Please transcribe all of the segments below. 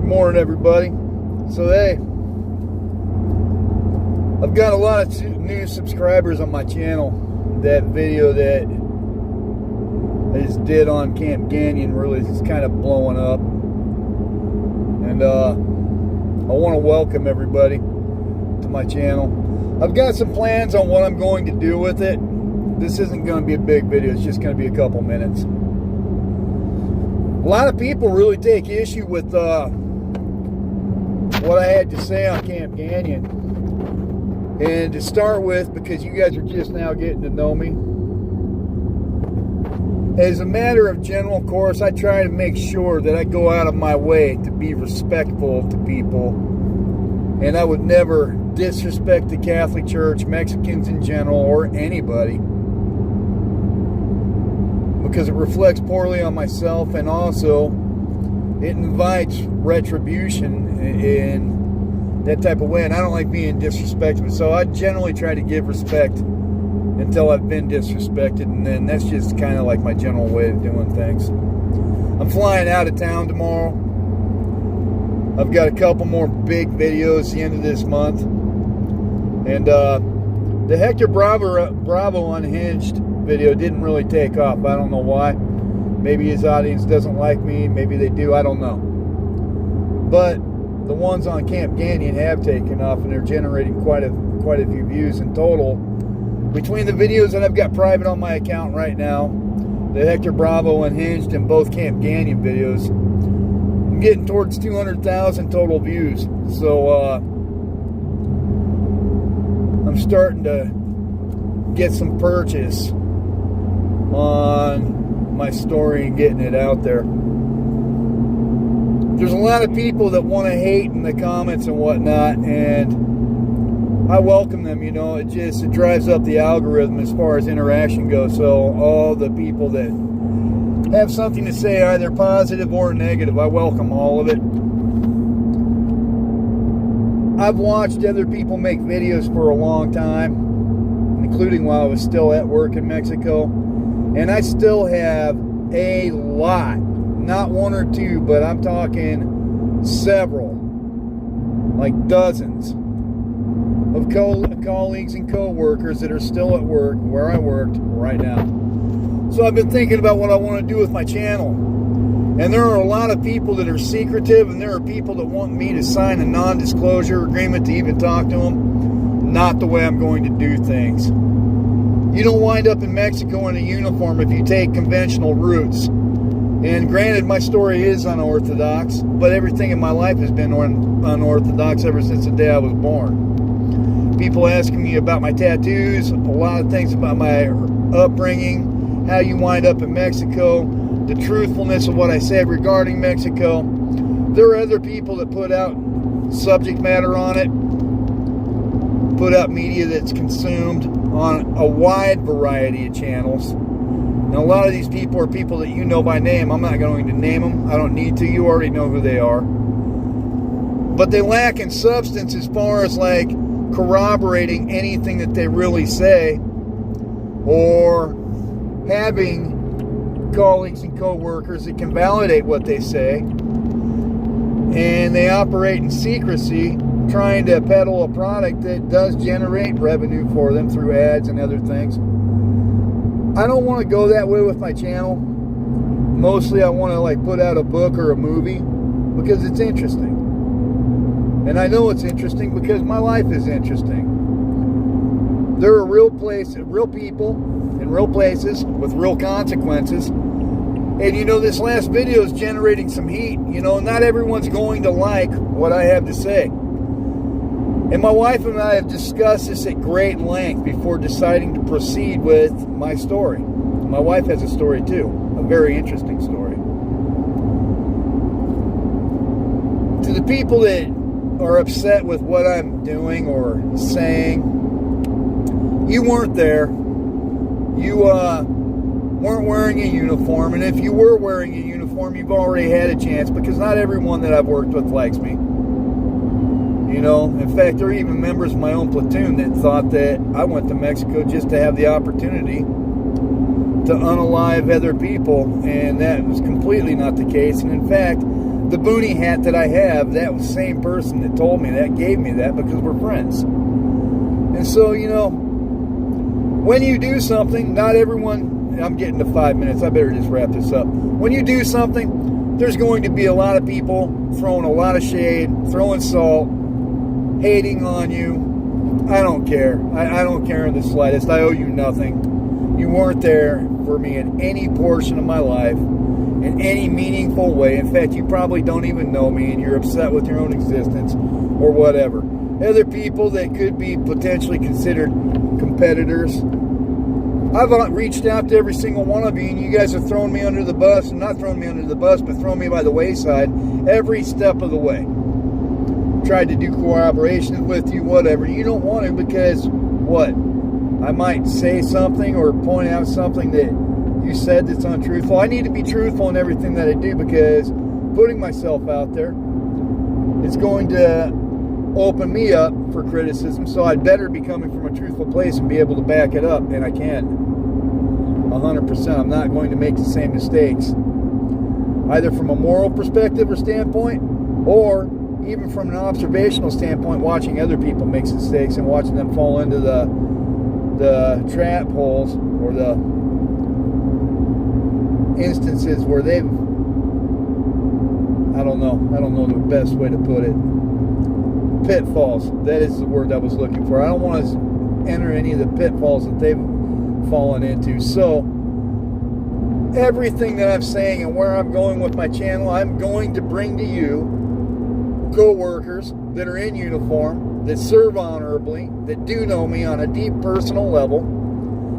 morning, everybody. So, hey, I've got a lot of new subscribers on my channel. That video that I just did on Camp Canyon really is kind of blowing up. And I want to welcome everybody to my channel. I've got some plans on what I'm going to do with it. This isn't going to be a big video. It's just going to be a couple minutes. A lot of people really take issue with what I had to say on Camp Canyon. And to start with, because you guys are just now getting to know me, as a matter of general course, I try to make sure that I go out of my way to be respectful to people. And I would never disrespect the Catholic Church, Mexicans in general, or anybody, because it reflects poorly on myself, and also it invites retribution in that type of way, and I don't like being disrespected. So I generally try to give respect until I've been disrespected, and then that's just kind of like my general way of doing things. I'm flying out of town tomorrow. I've got a couple more big videos at the end of this month, and the Hector Bravo Unhinged video didn't really take off. I don't know why. Maybe his audience doesn't like me. Maybe they do. I don't know. But the ones on Camp Canyon have taken off, and they're generating quite a few views in total. Between the videos that I've got private on my account right now, the Hector Bravo Unhinged, and both Camp Canyon videos, I'm getting towards 200,000 total views. So I'm starting to get some purchase on my story and getting it out there. There's a lot of people that want to hate in the comments and whatnot, and I welcome them. You know, it drives up the algorithm as far as interaction goes. So all the people that have something to say, either positive or negative, I welcome all of it. I've watched other people make videos for a long time, including while I was still at work in Mexico, and I still have a lot, not one or two, but I'm talking several, like dozens of colleagues and co-workers that are still at work where I worked right now. So I've been thinking about what I want to do with my channel, and there are a lot of people that are secretive, and there are people that want me to sign a non-disclosure agreement to even talk to them. Not the way I'm going to do things. You don't wind up in Mexico in a uniform if you take conventional routes. And granted, my story is unorthodox, but everything in my life has been unorthodox ever since the day I was born. People asking me about my tattoos, a lot of things about my upbringing, how you wind up in Mexico, the truthfulness of what I said regarding Mexico. There are other people that put out subject matter on it, put out media that's consumed on a wide variety of channels. And a lot of these people are people that you know by name. I'm not going to name them. I don't need to. You already know who they are. But they lack in substance as far as like corroborating anything that they really say, or having colleagues and co-workers that can validate what they say. And they operate in secrecy, trying to peddle a product that does generate revenue for them through ads and other things. I don't want to go that way with my channel. Mostly I want to like put out a book or a movie because it's interesting. And I know it's interesting because my life is interesting. There are real people in real places with real consequences. And you know, this last video is generating some heat. You know, not everyone's going to like what I have to say. And my wife and I have discussed this at great length before deciding to proceed with my story. My wife has a story too, a very interesting story. To the people that are upset with what I'm doing or saying, you weren't there. You weren't wearing a uniform, and if you were wearing a uniform, you've already had a chance, because not everyone that I've worked with likes me. You know, in fact, there are even members of my own platoon that thought that I went to Mexico just to have the opportunity to unalive other people, and that was completely not the case. And in fact, the boonie hat that I have, that was the same person that told me that, gave me that, because we're friends. And so, you know, when you do something, not everyone, I'm getting to 5 minutes, I better just wrap this up. When you do something, there's going to be a lot of people throwing a lot of shade, throwing salt, hating on you. I don't care. I don't care in the slightest. I owe you nothing. You weren't there for me in any portion of my life, in any meaningful way. In fact, you probably don't even know me, and you're upset with your own existence or whatever. Other people that could be potentially considered competitors, I've reached out to every single one of you, and you guys have thrown me under the bus, and not thrown me under the bus, but thrown me by the wayside every step of the way. Tried to do cooperations with you, whatever. You don't want to, because what? I might say something or point out something that you said that's untruthful. I need to be truthful in everything that I do, because putting myself out there is going to open me up for criticism. So I'd better be coming from a truthful place and be able to back it up, and I can 100%. I'm not going to make the same mistakes, either from a moral perspective or standpoint, or even from an observational standpoint, watching other people make mistakes and watching them fall into the trap holes, or the instances where they've, I don't know the best way to put it. Pitfalls. That is the word I was looking for. I don't want to enter any of the pitfalls that they've fallen into. So, everything that I'm saying and where I'm going with my channel, I'm going to bring to you co-workers that are in uniform, that serve honorably, that do know me on a deep personal level,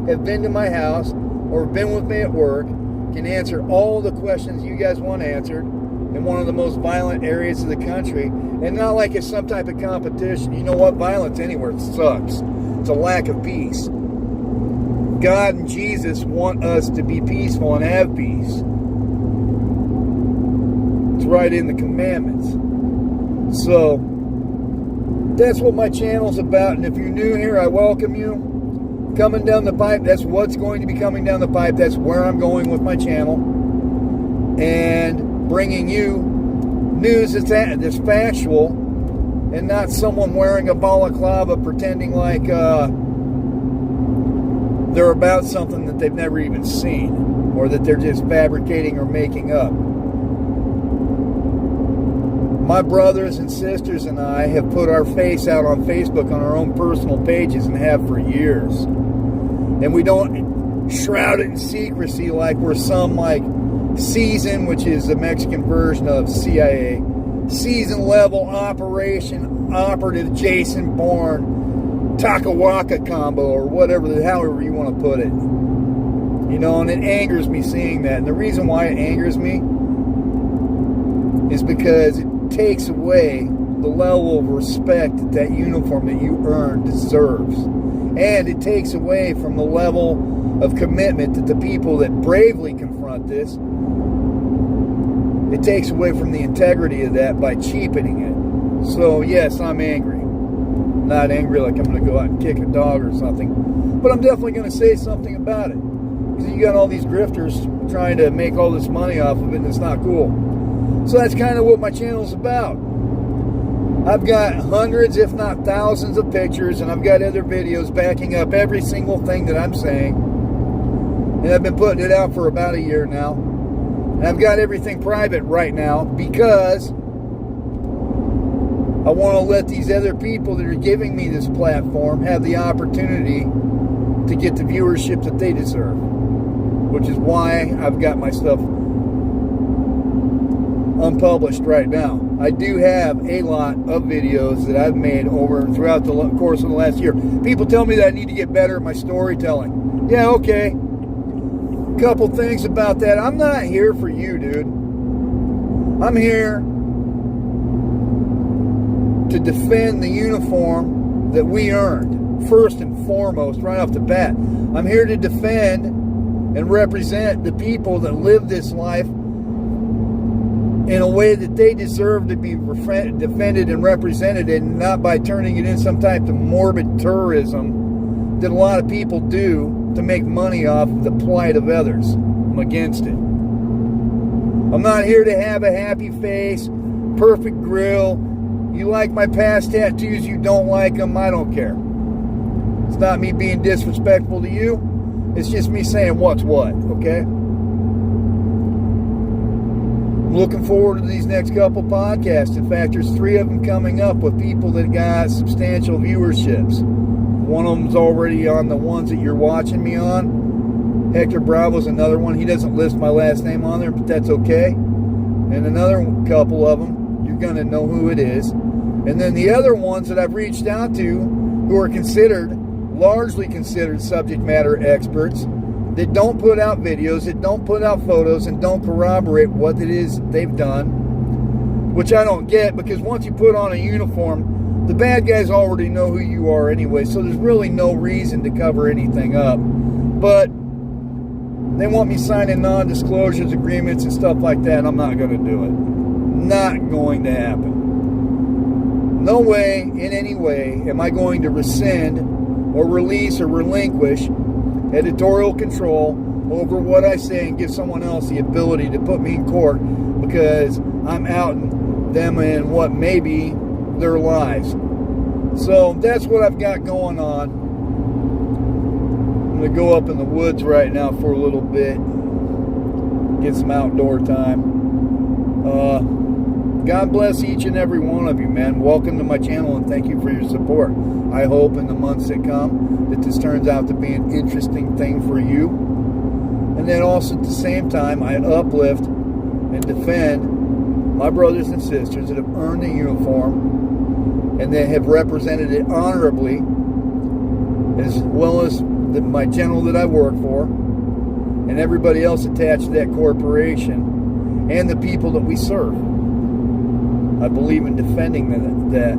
have been to my house or have been with me at work, can answer all the questions you guys want answered in one of the most violent areas of the country. And not like it's some type of competition. You know what? Violence anywhere sucks. It's a lack of peace. God and Jesus want us to be peaceful and have peace. It's right in the commandments. So, that's what my channel's about. And if you're new here, I welcome you. Coming down the pipe, that's what's going to be coming down the pipe. That's where I'm going with my channel. And bringing you news that's factual, and not someone wearing a balaclava pretending like they're about something that they've never even seen, or that they're just fabricating or making up. My brothers and sisters and I have put our face out on Facebook on our own personal pages, and have for years. And we don't shroud it in secrecy like we're some like season, which is the Mexican version of CIA, season level operation operative Jason Bourne Takawaka combo, or whatever, however you want to put it. You know, and it angers me seeing that. And the reason why it angers me is because it takes away the level of respect that uniform that you earn deserves. And it takes away from the level of commitment that the people that bravely confront this, it takes away from the integrity of that by cheapening it. So yes, I'm angry. Not angry like I'm going to go out and kick a dog or something, but I'm definitely going to say something about it. Because you got all these grifters trying to make all this money off of it, and it's not cool. So that's kind of what my channel's about. I've got hundreds, if not thousands, of pictures, and I've got other videos backing up every single thing that I'm saying. And I've been putting it out for about a year now. And I've got everything private right now, because I want to let these other people that are giving me this platform have the opportunity to get the viewership that they deserve. Which is why I've got my stuff unpublished right now. I do have a lot of videos that I've made throughout the course of the last year. People tell me that I need to get better at my storytelling. Yeah, okay. Couple things about that. I'm not here for you, dude. I'm here to defend the uniform that we earned, first and foremost, right off the bat. I'm here to defend and represent the people that live this life in a way that they deserve to be defended and represented, and not by turning it in some type of morbid tourism that a lot of people do to make money off the plight of others. I'm against it. I'm not here to have a happy face, perfect grill. You like my past tattoos, you don't like them, I don't care. It's not me being disrespectful to you. It's just me saying what's what, okay? I'm looking forward to these next couple podcasts. In fact, there's 3 of them coming up with people that got substantial viewerships. One of them's already on the ones that you're watching me on. Hector Bravo's another one. He doesn't list my last name on there, but that's okay. And another couple of them, you're going to know who it is. And then the other ones that I've reached out to who are largely considered subject matter experts that don't put out videos, that don't put out photos, and don't corroborate what it is they've done, which I don't get, because once you put on a uniform, the bad guys already know who you are anyway, so there's really no reason to cover anything up. But they want me signing non-disclosures agreements and stuff like that. I'm not going to do it. Not going to happen. No way, in any way, am I going to rescind or release or relinquish editorial control over what I say and give someone else the ability to put me in court because I'm outing them in what may be their lives. So that's what I've got going on. I'm going to go up in the woods right now for a little bit, get some outdoor time. God bless each and every one of you, man. Welcome to my channel, and thank you for your support. I hope in the months that come that this turns out to be an interesting thing for you. And then also at the same time, I uplift and defend my brothers and sisters that have earned the uniform and that have represented it honorably, as well as my general that I work for and everybody else attached to that corporation and the people that we serve. I believe in defending that.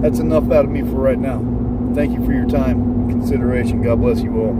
That's enough out of me for right now. Thank you for your time and consideration. God bless you all.